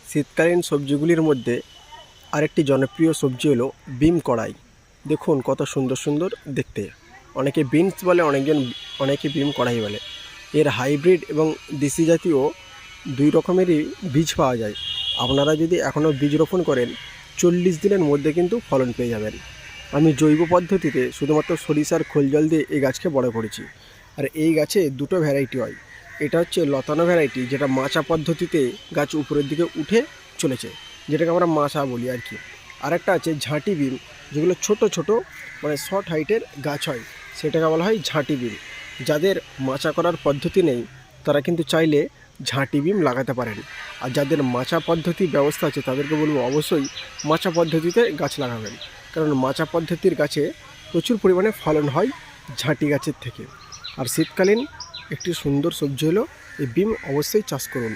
শীতকালীন সবজিগুলির মধ্যে আরেকটি জনপ্রিয় সবজি হলো বিম কড়াই। দেখুন কত সুন্দর সুন্দর দেখতে। অনেকে বিনস বলে, অনেকে বিম কড়াই বলে। এর হাইব্রিড এবং দেশি জাতীয় দুই রকমেরই বীজ পাওয়া যায়। আপনারা যদি এখনও বীজ রোপণ করেন 40 দিনের মধ্যে কিন্তু ফলন পেয়ে যাবেন। আমি জৈব পদ্ধতিতে শুধুমাত্র সরিষার খোল জল দিয়ে এই গাছকে বড় করেছি। আর এই গাছে দুটো ভ্যারাইটি হয়। এটা হচ্ছে লতানো ভ্যারাইটি, যেটা মাচা পদ্ধতিতে গাছ উপরের দিকে উঠে চলেছে, যেটাকে আমরা মাচা বলি আর কি। আর একটা আছে ঝাঁটি বিম, যেগুলো ছোট ছোট মানে শর্ট হাইটের গাছ হয়, সেটাকে বলা হয় ঝাঁটি বিম। যাদের মাচা করার পদ্ধতি নেই তারা কিন্তু চাইলে ঝাঁটি বিম লাগাতে পারেন। আর যাদের মাচা পদ্ধতি ব্যবস্থা আছে তাদেরকে বলবো অবশ্যই মাচা পদ্ধতিতে গাছ লাগাবেন, কারণ মাচা পদ্ধতির গাছে প্রচুর পরিমাণে ফলন হয় ঝাঁটি গাছের থেকে। আর শীতকালীন একটি সুন্দর সবজি হলো এই বিম, অবশ্যই চাষ করুন।